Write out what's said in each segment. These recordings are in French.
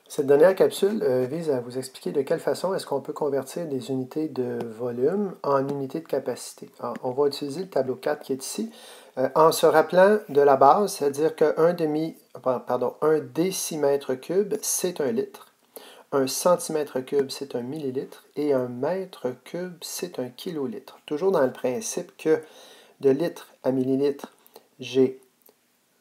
Cette dernière capsule vise à vous expliquer de quelle façon est-ce qu'on peut convertir des unités de volume en unités de capacité. Alors, on va utiliser le tableau 4 qui est ici, en se rappelant de la base, c'est-à-dire qu'un un décimètre cube, c'est un litre, un centimètre cube, c'est un millilitre, et un mètre cube, c'est un kilolitre. Toujours dans le principe que de litre à millilitre, j'ai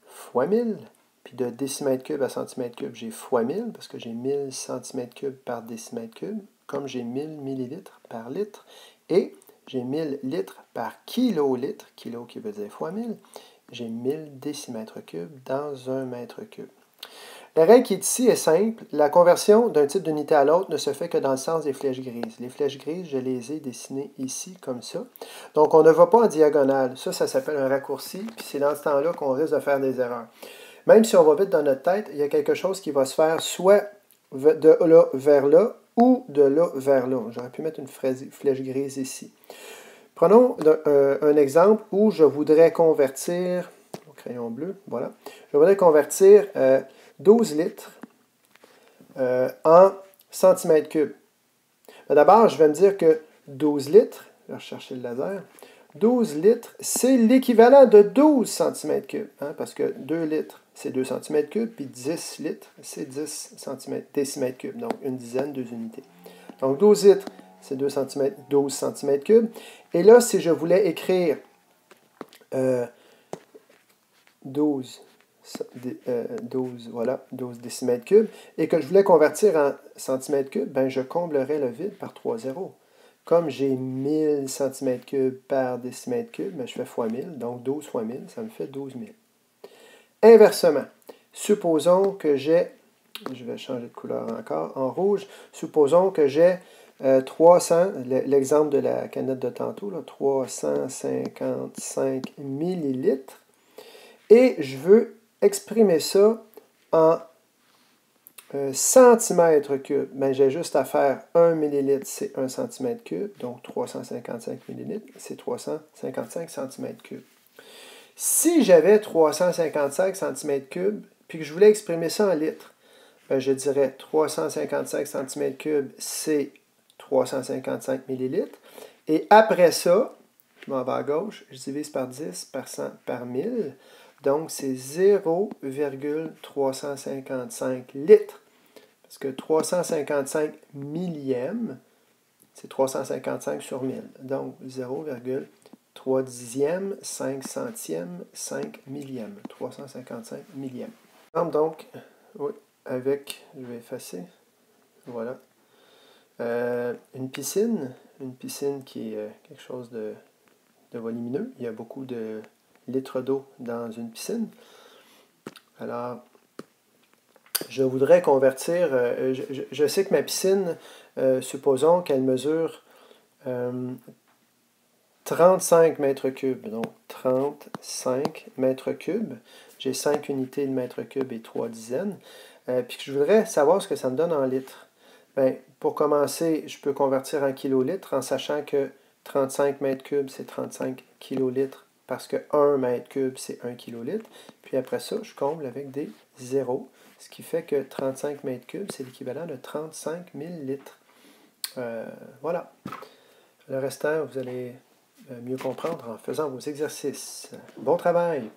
fois 1000, puis de décimètre cube à centimètre cube, j'ai fois 1000, parce que j'ai 1000 centimètres cubes par décimètre cube, comme j'ai 1000 millilitres par litre, et j'ai 1000 litres par kilolitre, kilo qui veut dire fois 1000, j'ai 1000 décimètres cubes dans un mètre cube. La règle qui est ici est simple. La conversion d'un type d'unité à l'autre ne se fait que dans le sens des flèches grises. Les flèches grises, je les ai dessinées ici, comme ça. Donc, on ne va pas en diagonale. Ça s'appelle un raccourci, puis c'est dans ce temps-là qu'on risque de faire des erreurs. Même si on va vite dans notre tête, il y a quelque chose qui va se faire soit de là vers là ou de là vers là. J'aurais pu mettre une flèche grise ici. Prenons un exemple où je voudrais convertir, au crayon bleu, voilà, je voudrais convertir 12 litres en centimètres cubes. D'abord, je vais me dire que 12 litres, je vais rechercher le laser, 12 litres, c'est l'équivalent de 12 centimètres cubes, hein, parce que 2 litres, c'est 2 centimètres cubes, puis 10 litres, c'est 10 décimètres cubes, donc une dizaine, 2 unités. Donc 12 litres, c'est 12 centimètres cubes. Et là, si je voulais écrire 12 décimètres cubes, et que je voulais convertir en centimètres cubes, ben je comblerais le vide par 3 zéros. Comme j'ai 1000 centimètres cubes par décimètre cube, ben je fais fois 1000, donc 12 fois 1000, ça me fait 12 000. Inversement, supposons que j'ai, je vais changer de couleur encore, en rouge, supposons que j'ai 300, l'exemple de la canette de tantôt, là, 355 millilitres, et je veux exprimer ça en centimètres cubes. Ben, j'ai juste à faire 1 millilitre, c'est 1 centimètre cube, donc 355 millilitres, c'est 355 centimètres cubes. Si j'avais 355 centimètres cubes, puis que je voulais exprimer ça en litres, ben, je dirais 355 centimètres cubes, c'est 355 millilitres. Et après ça, je m'en vais à gauche, je divise par 10 par 100 par 1000. Donc, c'est 0,355 litres. Parce que 355 millièmes, c'est 355 sur 1000. Donc, 0,3 dixièmes, 5 centièmes, 5 millièmes. 355 millièmes. Donc, oui, avec, je vais effacer, voilà. Une piscine qui est quelque chose de volumineux. Il y a beaucoup de litres d'eau dans une piscine. Alors, je voudrais convertir, je sais que ma piscine, supposons qu'elle mesure 35 mètres cubes, donc 35 mètres cubes. J'ai 5 unités de mètres cubes et 3 dizaines. Puis je voudrais savoir ce que ça me donne en litres. Bien, pour commencer, je peux convertir en kilolitres en sachant que 35 mètres cubes, c'est 35 kilolitres parce que 1 mètre cube, c'est 1 kilolitre. Puis après ça, je comble avec des zéros, ce qui fait que 35 mètres cubes, c'est l'équivalent de 35 000 litres. Voilà. Le restant, vous allez mieux comprendre en faisant vos exercices. Bon travail!